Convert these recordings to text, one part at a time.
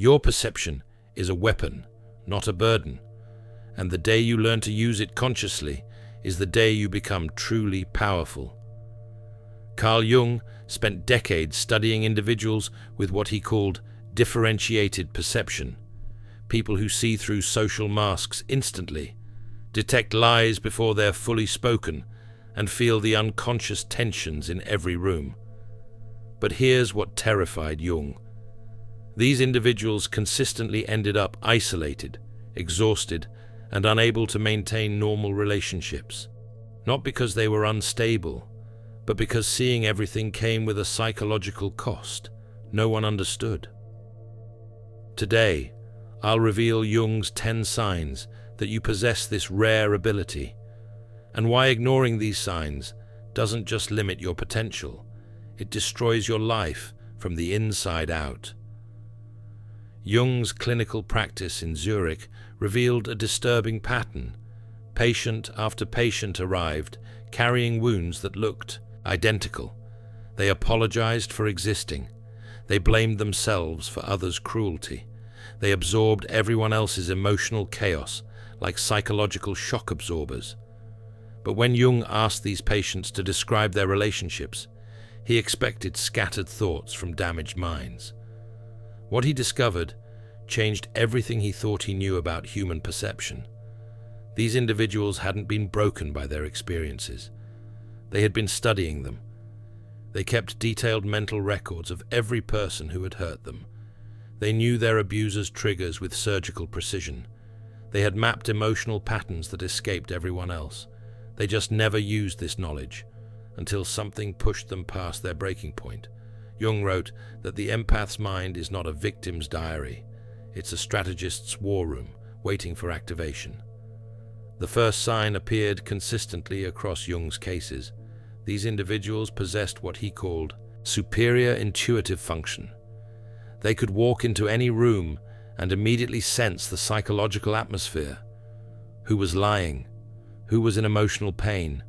Your perception is a weapon, not a burden, and the day you learn to use it consciously is the day you become truly powerful. Carl Jung spent decades studying individuals with what he called differentiated perception, people who see through social masks instantly, detect lies before they're fully spoken, and feel the unconscious tensions in every room. But here's what terrified Jung. These individuals consistently ended up isolated, exhausted, and unable to maintain normal relationships, not because they were unstable, but because seeing everything came with a psychological cost no one understood. Today, I'll reveal Jung's 10 signs that you possess this rare ability, and why ignoring these signs doesn't just limit your potential, it destroys your life from the inside out. Jung's clinical practice in Zurich revealed a disturbing pattern. Patient after patient arrived, carrying wounds that looked identical. They apologized for existing. They blamed themselves for others' cruelty. They absorbed everyone else's emotional chaos like psychological shock absorbers. But when Jung asked these patients to describe their relationships, he expected scattered thoughts from damaged minds. What he discovered changed everything he thought he knew about human perception. These individuals hadn't been broken by their experiences. They had been studying them. They kept detailed mental records of every person who had hurt them. They knew their abusers' triggers with surgical precision. They had mapped emotional patterns that escaped everyone else. They just never used this knowledge until something pushed them past their breaking point. Jung wrote that the empath's mind is not a victim's diary. It's a strategist's war room, waiting for activation. The first sign appeared consistently across Jung's cases. These individuals possessed what he called superior intuitive function. They could walk into any room and immediately sense the psychological atmosphere. Who was lying? Who was in emotional pain?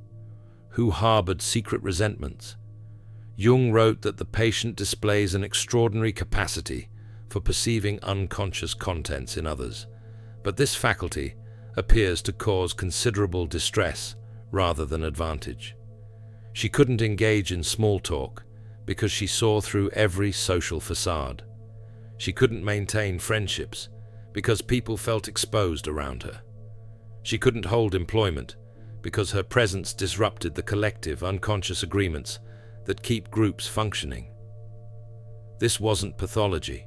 Who harbored secret resentments? Jung wrote that the patient displays an extraordinary capacity for perceiving unconscious contents in others, but this faculty appears to cause considerable distress rather than advantage. She couldn't engage in small talk because she saw through every social facade. She couldn't maintain friendships because people felt exposed around her. She couldn't hold employment because her presence disrupted the collective, unconscious agreements that keep groups functioning. This wasn't pathology.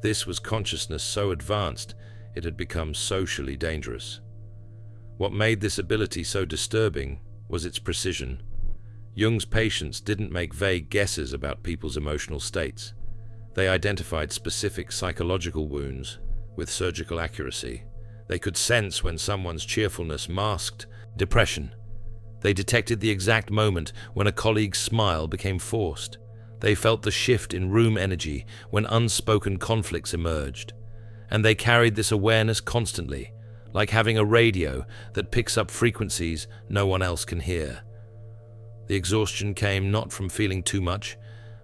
This was consciousness so advanced it had become socially dangerous. What made this ability so disturbing was its precision. Jung's patients didn't make vague guesses about people's emotional states. They identified specific psychological wounds with surgical accuracy. They could sense when someone's cheerfulness masked depression. They detected the exact moment when a colleague's smile became forced. They felt the shift in room energy when unspoken conflicts emerged. And they carried this awareness constantly, like having a radio that picks up frequencies no one else can hear. The exhaustion came not from feeling too much,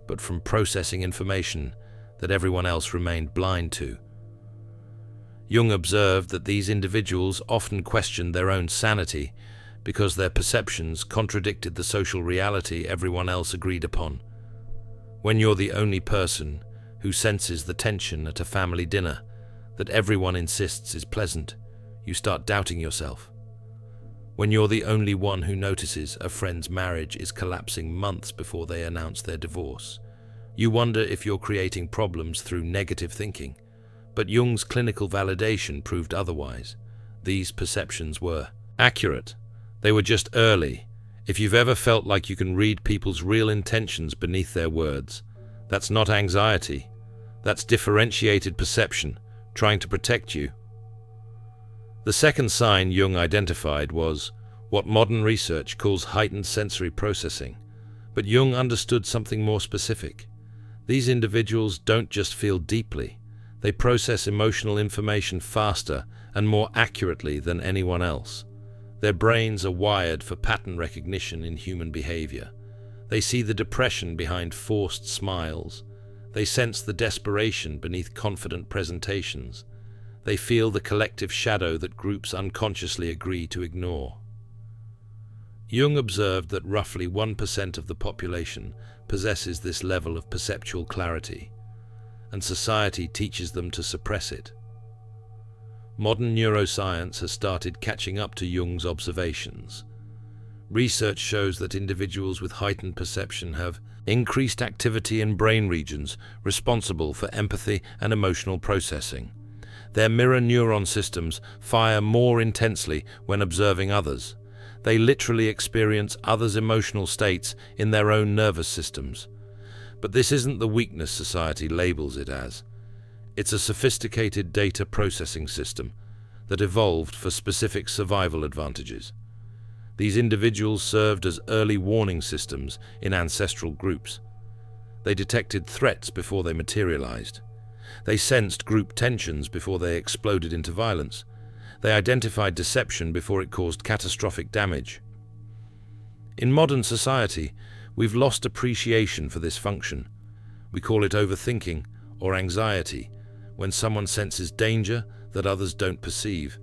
but from processing information that everyone else remained blind to. Jung observed that these individuals often questioned their own sanity because their perceptions contradicted the social reality everyone else agreed upon. When you're the only person who senses the tension at a family dinner that everyone insists is pleasant, you start doubting yourself. When you're the only one who notices a friend's marriage is collapsing months before they announce their divorce, you wonder if you're creating problems through negative thinking. But Jung's clinical validation proved otherwise. These perceptions were accurate. They were just early. If you've ever felt like you can read people's real intentions beneath their words, that's not anxiety. That's differentiated perception, trying to protect you. The second sign Jung identified was what modern research calls heightened sensory processing. But Jung understood something more specific. These individuals don't just feel deeply. They process emotional information faster and more accurately than anyone else. Their brains are wired for pattern recognition in human behavior. They see the depression behind forced smiles. They sense the desperation beneath confident presentations. They feel the collective shadow that groups unconsciously agree to ignore. Jung observed that roughly 1% of the population possesses this level of perceptual clarity, and society teaches them to suppress it. Modern neuroscience has started catching up to Jung's observations. Research shows that individuals with heightened perception have increased activity in brain regions responsible for empathy and emotional processing. Their mirror neuron systems fire more intensely when observing others. They literally experience others' emotional states in their own nervous systems. But this isn't the weakness society labels it as. It's a sophisticated data processing system that evolved for specific survival advantages. These individuals served as early warning systems in ancestral groups. They detected threats before they materialized. They sensed group tensions before they exploded into violence. They identified deception before it caused catastrophic damage. In modern society, we've lost appreciation for this function. We call it overthinking or anxiety, when someone senses danger that others don't perceive.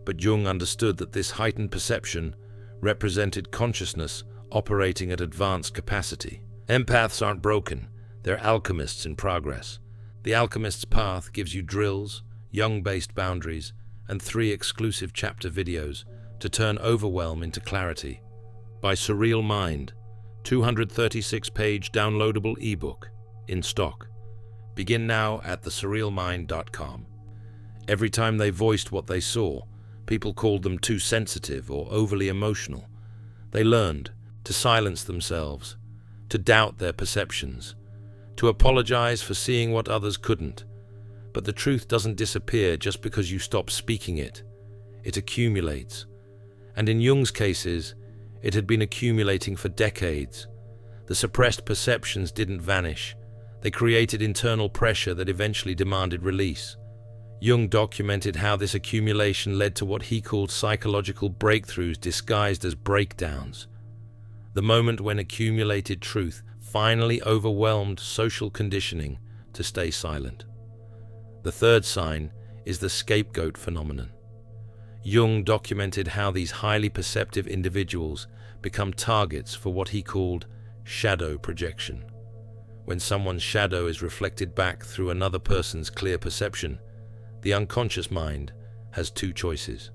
But Jung understood that this heightened perception represented consciousness operating at advanced capacity. Empaths aren't broken, they're alchemists in progress. The alchemist's path gives you drills, Jung-based boundaries, and 3 exclusive chapter videos to turn overwhelm into clarity. By Surreal Mind, 236-page downloadable ebook, in stock. Begin now at thesurrealmind.com. Every time they voiced what they saw, people called them too sensitive or overly emotional. They learned to silence themselves, to doubt their perceptions, to apologize for seeing what others couldn't. But the truth doesn't disappear just because you stop speaking it. It accumulates. And in Jung's cases, it had been accumulating for decades. The suppressed perceptions didn't vanish. They created internal pressure that eventually demanded release. Jung documented how this accumulation led to what he called psychological breakthroughs disguised as breakdowns. The moment when accumulated truth finally overwhelmed social conditioning to stay silent. The third sign is the scapegoat phenomenon. Jung documented how these highly perceptive individuals become targets for what he called shadow projection. When someone's shadow is reflected back through another person's clear perception, the unconscious mind has 2 choices: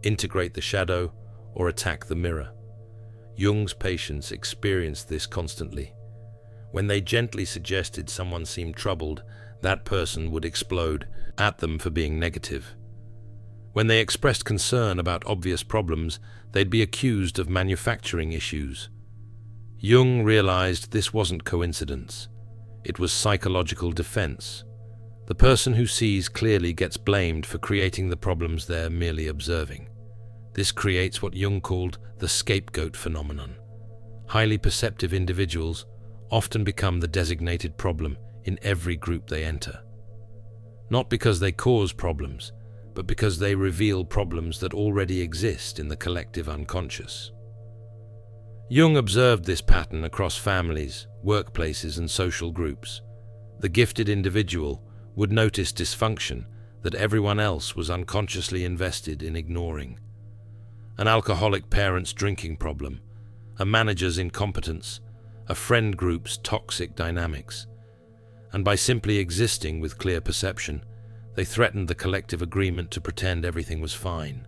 integrate the shadow or attack the mirror. Jung's patients experienced this constantly. When they gently suggested someone seemed troubled, that person would explode at them for being negative. When they expressed concern about obvious problems, they'd be accused of manufacturing issues. Jung realized this wasn't coincidence. It was psychological defense. The person who sees clearly gets blamed for creating the problems they're merely observing. This creates what Jung called the scapegoat phenomenon. Highly perceptive individuals often become the designated problem in every group they enter. Not because they cause problems, but because they reveal problems that already exist in the collective unconscious. Jung observed this pattern across families, workplaces, and social groups. The gifted individual would notice dysfunction that everyone else was unconsciously invested in ignoring. An alcoholic parent's drinking problem, a manager's incompetence, a friend group's toxic dynamics. And by simply existing with clear perception, they threatened the collective agreement to pretend everything was fine.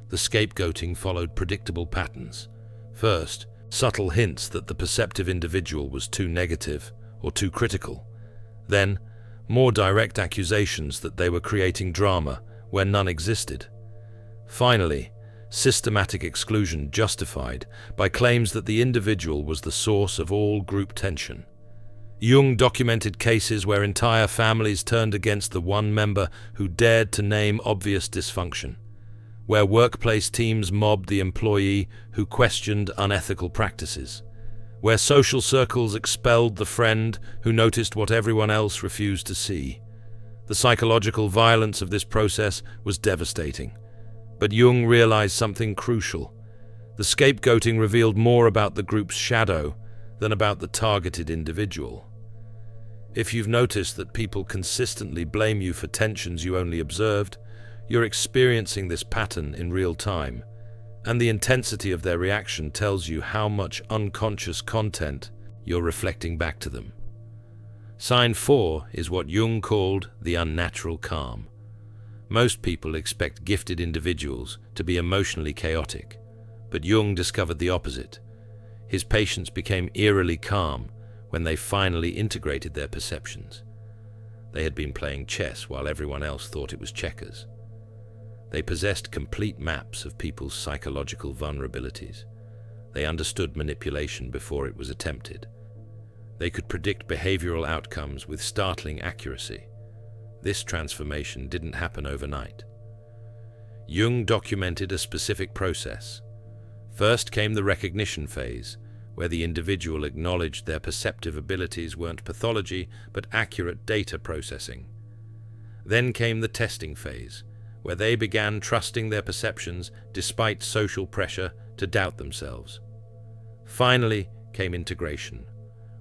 The scapegoating followed predictable patterns. First, subtle hints that the perceptive individual was too negative or too critical. Then, more direct accusations that they were creating drama where none existed. Finally, systematic exclusion justified by claims that the individual was the source of all group tension. Jung documented cases where entire families turned against the one member who dared to name obvious dysfunction, where workplace teams mobbed the employee who questioned unethical practices, where social circles expelled the friend who noticed what everyone else refused to see. The psychological violence of this process was devastating. But Jung realized something crucial. The scapegoating revealed more about the group's shadow than about the targeted individual. If you've noticed that people consistently blame you for tensions you only observed, you're experiencing this pattern in real time, and the intensity of their reaction tells you how much unconscious content you're reflecting back to them. Sign 4 is what Jung called the unnatural calm. Most people expect gifted individuals to be emotionally chaotic, but Jung discovered the opposite. His patients became eerily calm when they finally integrated their perceptions. They had been playing chess while everyone else thought it was checkers. They possessed complete maps of people's psychological vulnerabilities. They understood manipulation before it was attempted. They could predict behavioral outcomes with startling accuracy. This transformation didn't happen overnight. Jung documented a specific process. First came the recognition phase, where the individual acknowledged their perceptive abilities weren't pathology, but accurate data processing. Then came the testing phase, where they began trusting their perceptions despite social pressure to doubt themselves. Finally came integration,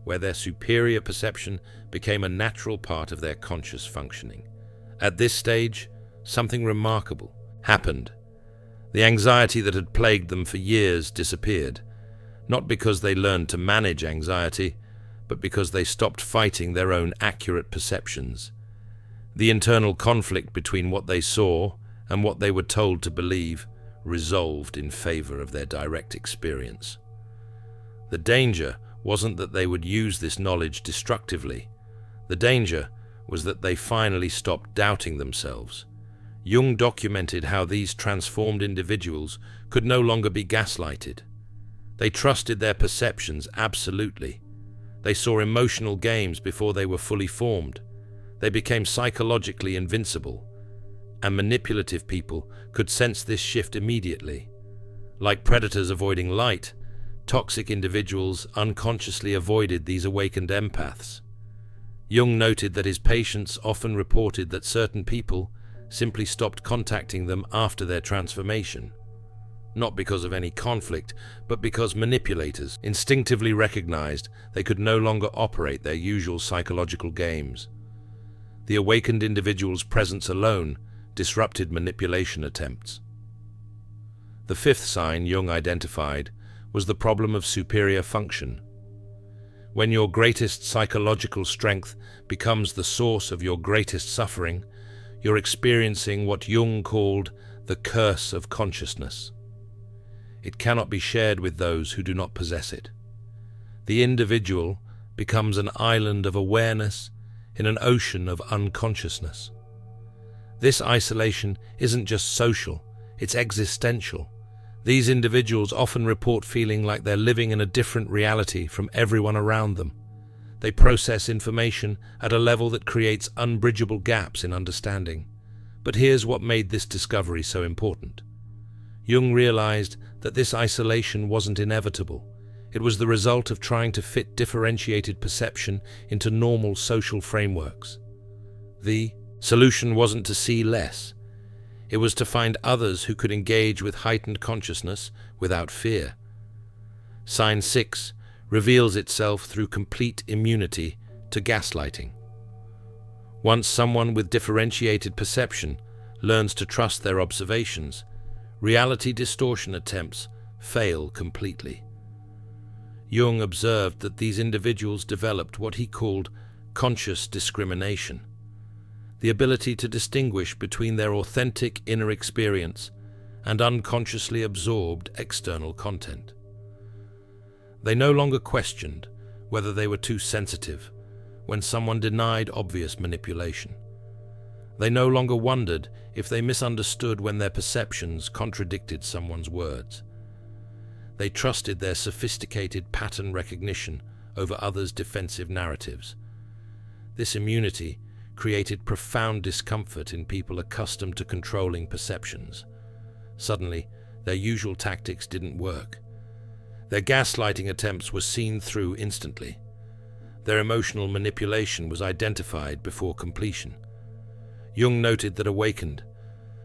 where their superior perception became a natural part of their conscious functioning. At this stage, something remarkable happened. The anxiety that had plagued them for years disappeared, not because they learned to manage anxiety, but because they stopped fighting their own accurate perceptions. The internal conflict between what they saw and what they were told to believe resolved in favor of their direct experience. The danger wasn't that they would use this knowledge destructively. The danger was that they finally stopped doubting themselves. Jung documented how these transformed individuals could no longer be gaslighted. They trusted their perceptions absolutely. They saw emotional games before they were fully formed. They became psychologically invincible, and manipulative people could sense this shift immediately. Like predators avoiding light, toxic individuals unconsciously avoided these awakened empaths. Jung noted that his patients often reported that certain people simply stopped contacting them after their transformation. Not because of any conflict, but because manipulators instinctively recognized they could no longer operate their usual psychological games. The awakened individual's presence alone disrupted manipulation attempts. The fifth sign Jung identified was the problem of superior function. When your greatest psychological strength becomes the source of your greatest suffering, you're experiencing what Jung called the curse of consciousness. It cannot be shared with those who do not possess it. The individual becomes an island of awareness in an ocean of unconsciousness. This isolation isn't just social, it's existential. These individuals often report feeling like they're living in a different reality from everyone around them. They process information at a level that creates unbridgeable gaps in understanding. But here's what made this discovery so important. Jung realized that this isolation wasn't inevitable. It was the result of trying to fit differentiated perception into normal social frameworks. The solution wasn't to see less. It was to find others who could engage with heightened consciousness without fear. Sign 6 reveals itself through complete immunity to gaslighting. Once someone with differentiated perception learns to trust their observations, reality distortion attempts fail completely. Jung observed that these individuals developed what he called conscious discrimination, the ability to distinguish between their authentic inner experience and unconsciously absorbed external content. They no longer questioned whether they were too sensitive when someone denied obvious manipulation. They no longer wondered if they misunderstood when their perceptions contradicted someone's words. They trusted their sophisticated pattern recognition over others' defensive narratives. This immunity created profound discomfort in people accustomed to controlling perceptions. Suddenly, their usual tactics didn't work. Their gaslighting attempts were seen through instantly. Their emotional manipulation was identified before completion. Jung noted that awakened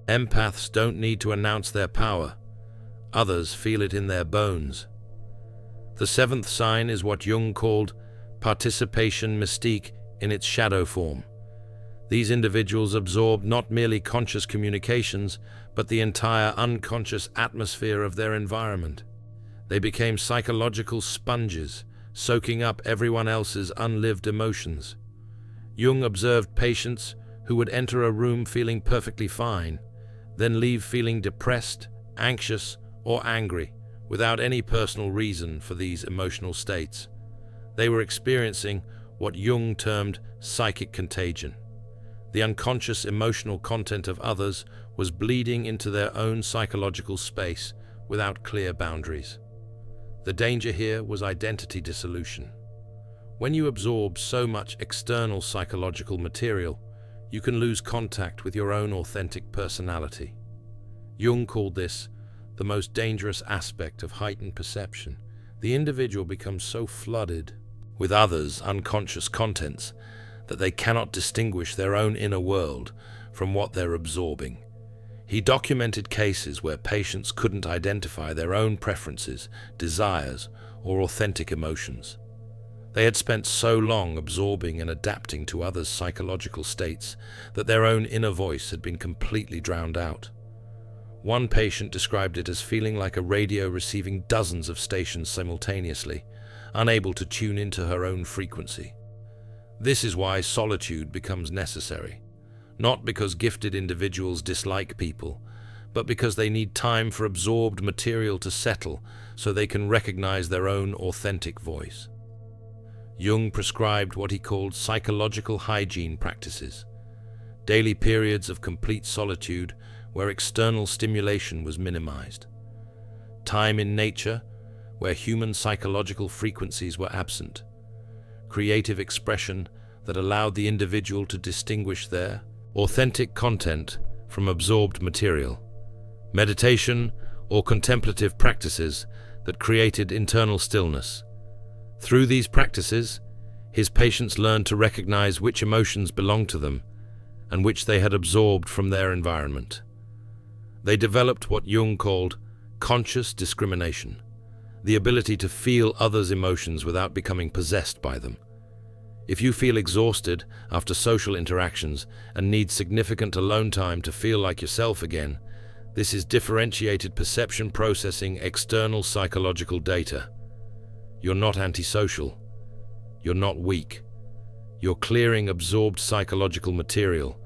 empaths don't need to announce their power. Others feel it in their bones. The seventh sign is what Jung called participation mystique in its shadow form. These individuals absorbed not merely conscious communications, but the entire unconscious atmosphere of their environment. They became psychological sponges, soaking up everyone else's unlived emotions. Jung observed patients who would enter a room feeling perfectly fine, then leave feeling depressed, anxious, or angry, without any personal reason for these emotional states. They were experiencing what Jung termed psychic contagion. The unconscious emotional content of others was bleeding into their own psychological space without clear boundaries. The danger here was identity dissolution. When you absorb so much external psychological material, you can lose contact with your own authentic personality. Jung called this the most dangerous aspect of heightened perception. The individual becomes so flooded with others' unconscious contents that they cannot distinguish their own inner world from what they're absorbing. He documented cases where patients couldn't identify their own preferences, desires, or authentic emotions. They had spent so long absorbing and adapting to others' psychological states that their own inner voice had been completely drowned out. One patient described it as feeling like a radio receiving dozens of stations simultaneously, unable to tune into her own frequency. This is why solitude becomes necessary, not because gifted individuals dislike people, but because they need time for absorbed material to settle so they can recognize their own authentic voice. Jung prescribed what he called psychological hygiene practices, daily periods of complete solitude where external stimulation was minimized, time in nature where human psychological frequencies were absent, creative expression that allowed the individual to distinguish their authentic content from absorbed material, meditation or contemplative practices that created internal stillness. Through these practices, his patients learned to recognize which emotions belonged to them and which they had absorbed from their environment. They developed what Jung called conscious discrimination, the ability to feel others' emotions without becoming possessed by them. If you feel exhausted after social interactions and need significant alone time to feel like yourself again, this is differentiated perception processing external psychological data. You're not antisocial. You're not weak. You're clearing absorbed psychological material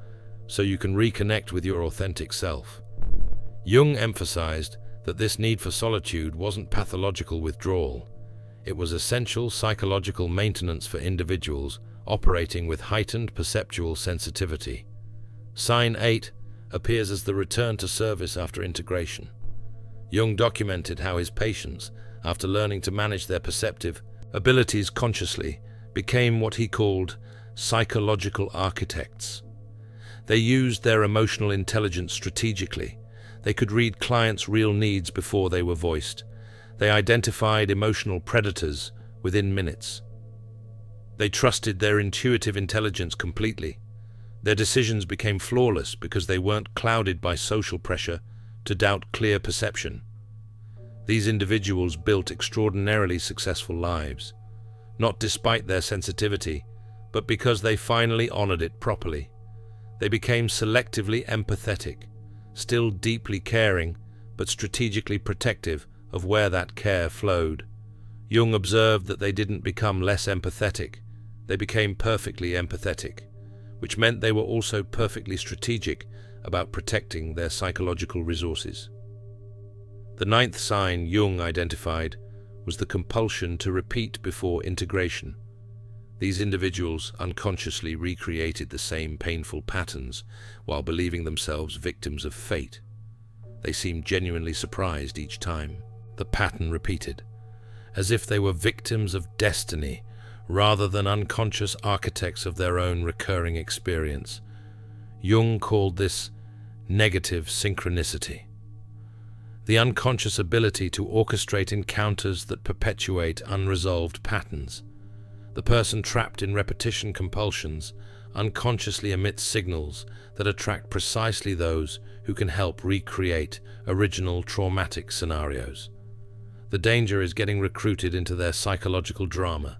so you can reconnect with your authentic self. Jung emphasized that this need for solitude wasn't pathological withdrawal. It was essential psychological maintenance for individuals operating with heightened perceptual sensitivity. Sign 8 appears as the return to service after integration. Jung documented how his patients, after learning to manage their perceptive abilities consciously, became what he called psychological architects. They used their emotional intelligence strategically. They could read clients' real needs before they were voiced. They identified emotional predators within minutes. They trusted their intuitive intelligence completely. Their decisions became flawless because they weren't clouded by social pressure to doubt clear perception. These individuals built extraordinarily successful lives, not despite their sensitivity, but because they finally honored it properly. They became selectively empathetic, still deeply caring, but strategically protective of where that care flowed. Jung observed that they didn't become less empathetic, they became perfectly empathetic, which meant they were also perfectly strategic about protecting their psychological resources. The 9th sign Jung identified was the compulsion to repeat before integration. These individuals unconsciously recreated the same painful patterns while believing themselves victims of fate. They seemed genuinely surprised each time the pattern repeated, as if they were victims of destiny rather than unconscious architects of their own recurring experience. Jung called this negative synchronicity, the unconscious ability to orchestrate encounters that perpetuate unresolved patterns. The person trapped in repetition compulsions unconsciously emits signals that attract precisely those who can help recreate original traumatic scenarios. The danger is getting recruited into their psychological drama.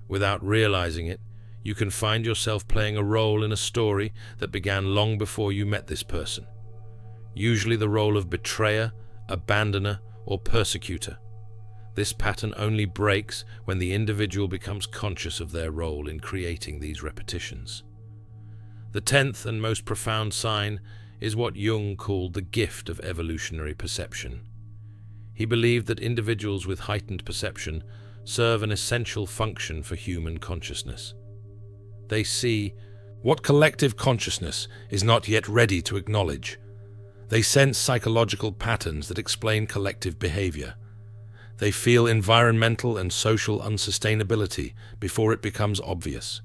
Without realizing it, You can find yourself playing a role in a story that began long before you met this person, usually the role of betrayer, abandoner, or persecutor. This pattern only breaks when the individual becomes conscious of their role in creating these repetitions. The 10th and most profound sign is what Jung called the gift of evolutionary perception. He believed that individuals with heightened perception serve an essential function for human consciousness. They see what collective consciousness is not yet ready to acknowledge. They sense psychological patterns that explain collective behavior. They feel environmental and social unsustainability before it becomes obvious.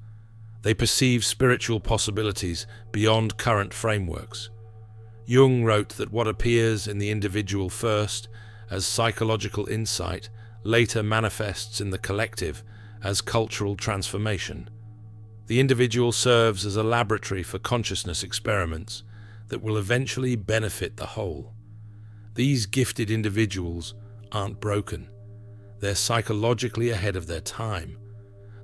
They perceive spiritual possibilities beyond current frameworks. Jung wrote that what appears in the individual first as psychological insight later manifests in the collective as cultural transformation. The individual serves as a laboratory for consciousness experiments that will eventually benefit the whole. These gifted individuals aren't broken. They're psychologically ahead of their time.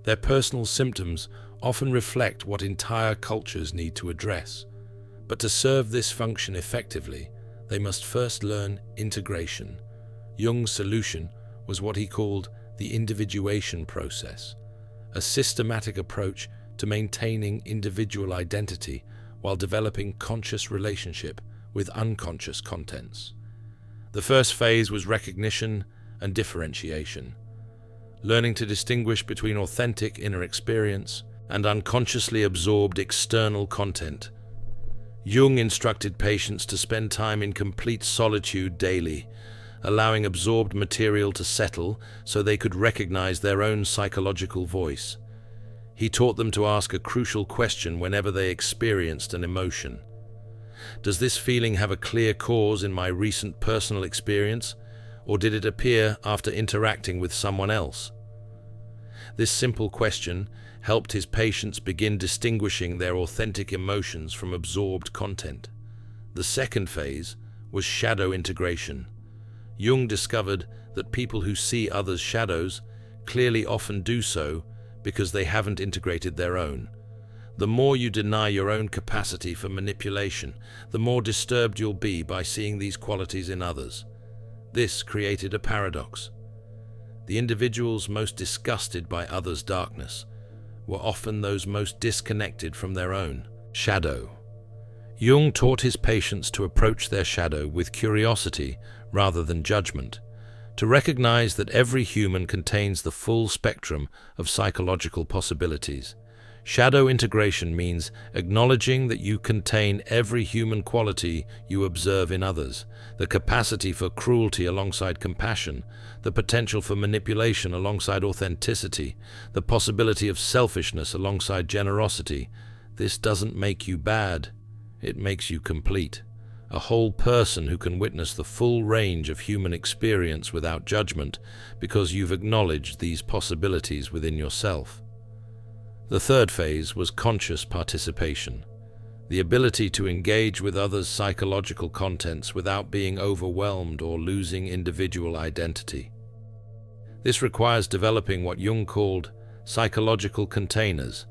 Their personal symptoms often reflect what entire cultures need to address. But to serve this function effectively, they must first learn integration. Jung's solution was what he called the individuation process, a systematic approach to maintaining individual identity while developing conscious relationship with unconscious contents. The first phase was recognition and differentiation, learning to distinguish between authentic inner experience and unconsciously absorbed external content. Jung instructed patients to spend time in complete solitude daily, allowing absorbed material to settle so they could recognize their own psychological voice. He taught them to ask a crucial question whenever they experienced an emotion. Does this feeling have a clear cause in my recent personal experience, or did it appear after interacting with someone else? This simple question helped his patients begin distinguishing their authentic emotions from absorbed content. The second phase was shadow integration. Jung discovered that people who see others' shadows clearly often do so because they haven't integrated their own. The more you deny your own capacity for manipulation, the more disturbed you'll be by seeing these qualities in others. This created a paradox. The individuals most disgusted by others' darkness were often those most disconnected from their own shadow. Jung taught his patients to approach their shadow with curiosity rather than judgment, to recognize that every human contains the full spectrum of psychological possibilities. Shadow integration means acknowledging that you contain every human quality you observe in others, the capacity for cruelty alongside compassion, the potential for manipulation alongside authenticity, the possibility of selfishness alongside generosity. This doesn't make you bad, it makes you complete. A whole person who can witness the full range of human experience without judgment because you've acknowledged these possibilities within yourself. The third phase was conscious participation, the ability to engage with others' psychological contents without being overwhelmed or losing individual identity. This requires developing what Jung called psychological containers,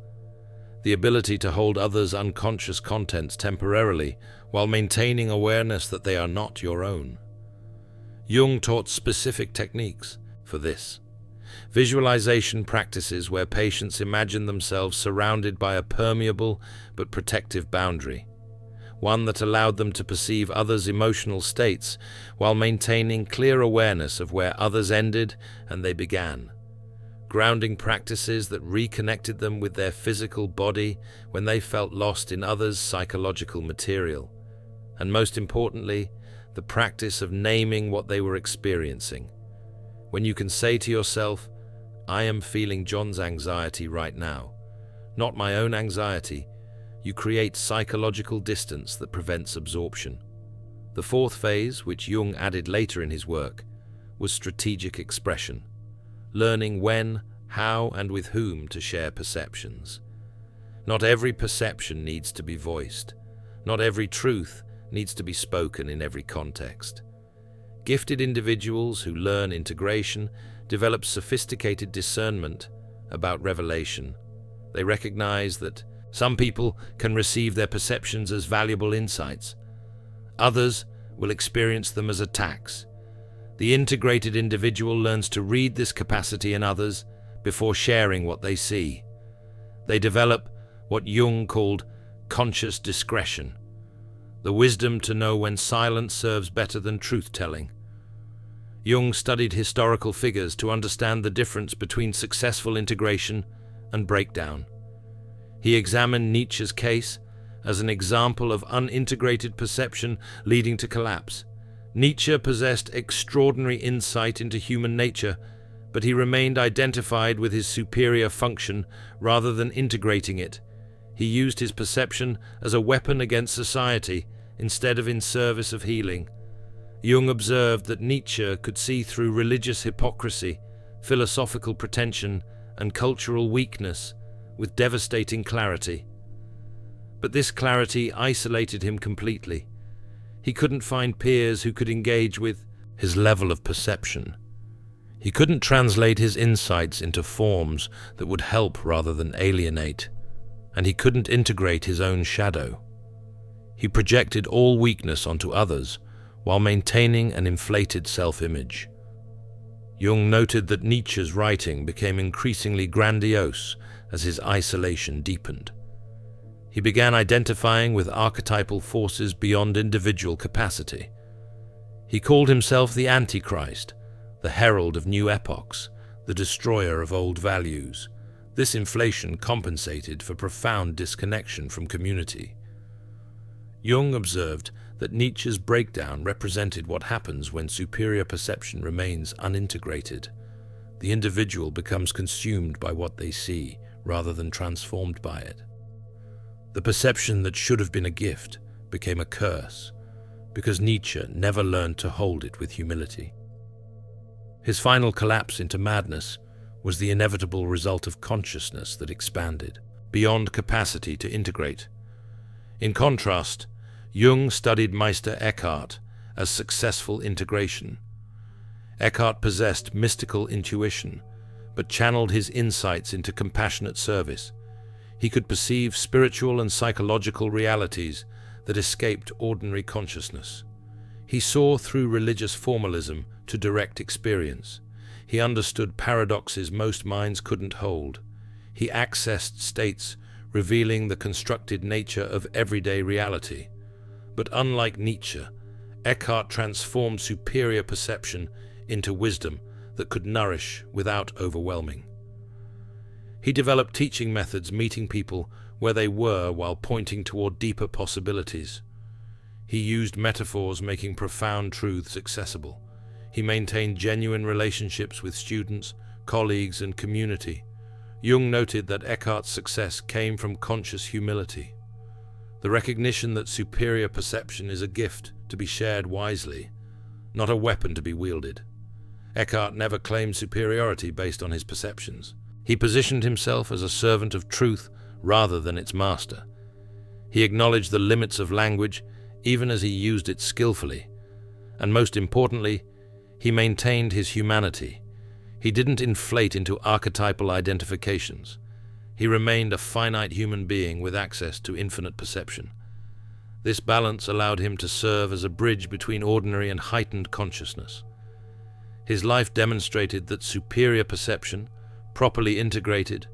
the ability to hold others' unconscious contents temporarily while maintaining awareness that they are not your own. Jung taught specific techniques for this. Visualization practices where patients imagine themselves surrounded by a permeable but protective boundary, one that allowed them to perceive others' emotional states while maintaining clear awareness of where others ended and they began. Grounding practices that reconnected them with their physical body when they felt lost in others' psychological material. And most importantly, the practice of naming what they were experiencing. When you can say to yourself, I am feeling John's anxiety right now, not my own anxiety, you create psychological distance that prevents absorption. The fourth phase, which Jung added later in his work, was strategic expression, learning when, how, and with whom to share perceptions. Not every perception needs to be voiced. Not every truth needs to be spoken in every context. Gifted individuals who learn integration develop sophisticated discernment about revelation. They recognize that some people can receive their perceptions as valuable insights. Others will experience them as attacks. The integrated individual learns to read this capacity in others before sharing what they see. They develop what Jung called conscious discretion, the wisdom to know when silence serves better than truth-telling. Jung studied historical figures to understand the difference between successful integration and breakdown. He examined Nietzsche's case as an example of unintegrated perception leading to collapse. Nietzsche possessed extraordinary insight into human nature, but he remained identified with his superior function rather than integrating it. He used his perception as a weapon against society instead of in service of healing. Jung observed that Nietzsche could see through religious hypocrisy, philosophical pretension, and cultural weakness with devastating clarity. But this clarity isolated him completely. He couldn't find peers who could engage with his level of perception. He couldn't translate his insights into forms that would help rather than alienate, and he couldn't integrate his own shadow. He projected all weakness onto others while maintaining an inflated self-image. Jung noted that Nietzsche's writing became increasingly grandiose as his isolation deepened. He began identifying with archetypal forces beyond individual capacity. He called himself the Antichrist, the herald of new epochs, the destroyer of old values. This inflation compensated for profound disconnection from community. Jung observed that Nietzsche's breakdown represented what happens when superior perception remains unintegrated. The individual becomes consumed by what they see, rather than transformed by it. The perception that should have been a gift became a curse, because Nietzsche never learned to hold it with humility. His final collapse into madness was the inevitable result of consciousness that expanded, beyond capacity to integrate. In contrast, Jung studied Meister Eckhart as successful integration. Eckhart possessed mystical intuition, but channeled his insights into compassionate service. He could perceive spiritual and psychological realities that escaped ordinary consciousness. He saw through religious formalism to direct experience. He understood paradoxes most minds couldn't hold. He accessed states revealing the constructed nature of everyday reality. But unlike Nietzsche, Eckhart transformed superior perception into wisdom that could nourish without overwhelming. He developed teaching methods meeting people where they were while pointing toward deeper possibilities. He used metaphors making profound truths accessible. He maintained genuine relationships with students, colleagues, and community. Jung noted that Eckhart's success came from conscious humility, the recognition that superior perception is a gift to be shared wisely, not a weapon to be wielded. Eckhart never claimed superiority based on his perceptions. He positioned himself as a servant of truth rather than its master. He acknowledged the limits of language even as he used it skillfully, and most importantly, he maintained his humanity. He didn't inflate into archetypal identifications. He remained a finite human being with access to infinite perception. This balance allowed him to serve as a bridge between ordinary and heightened consciousness. His life demonstrated that superior perception, properly integrated,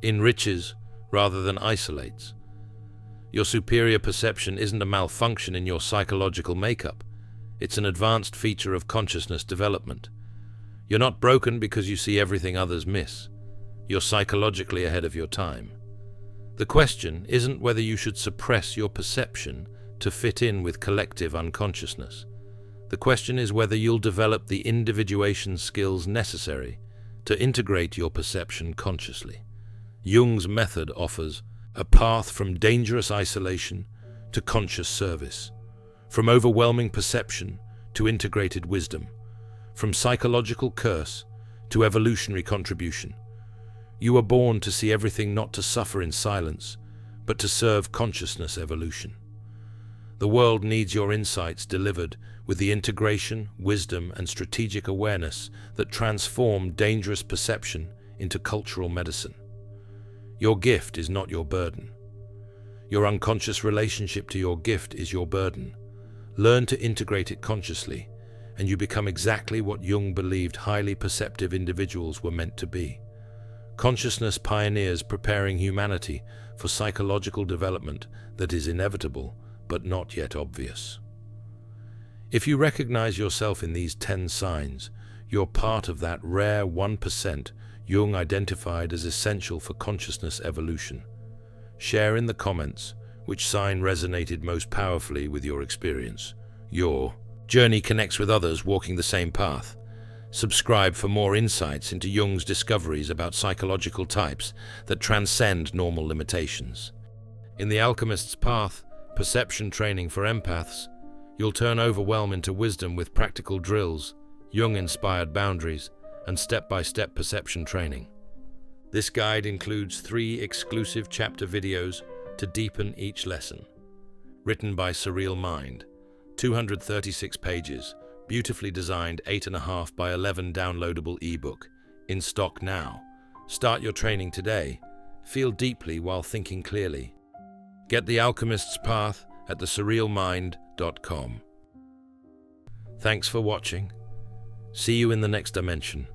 enriches rather than isolates. Your superior perception isn't a malfunction in your psychological makeup. It's an advanced feature of consciousness development. You're not broken because you see everything others miss. You're psychologically ahead of your time. The question isn't whether you should suppress your perception to fit in with collective unconsciousness. The question is whether you'll develop the individuation skills necessary to integrate your perception consciously. Jung's method offers a path from dangerous isolation to conscious service, from overwhelming perception to integrated wisdom, from psychological curse to evolutionary contribution. You were born to see everything, not to suffer in silence, but to serve consciousness evolution. The world needs your insights delivered with the integration, wisdom, and strategic awareness that transform dangerous perception into cultural medicine. Your gift is not your burden. Your unconscious relationship to your gift is your burden. Learn to integrate it consciously, and you become exactly what Jung believed highly perceptive individuals were meant to be. Consciousness pioneers preparing humanity for psychological development that is inevitable but not yet obvious. If you recognize yourself in these 10 signs, you're part of that rare 1% Jung identified as essential for consciousness evolution. Share in the comments which sign resonated most powerfully with your experience. Your journey connects with others walking the same path. Subscribe for more insights into Jung's discoveries about psychological types that transcend normal limitations. In The Alchemist's Path, perception training for empaths, you'll turn overwhelm into wisdom with practical drills, Jung-inspired boundaries, and step-by-step perception training. This guide includes 3 exclusive chapter videos to deepen each lesson. Written by Surreal Mind, 236 pages, beautifully designed 8.5 by 11 downloadable ebook, in stock now. Start your training today. Feel deeply while thinking clearly. Get The Alchemist's Path at thesurrealmind.com. Thanks for watching. See you in the next dimension.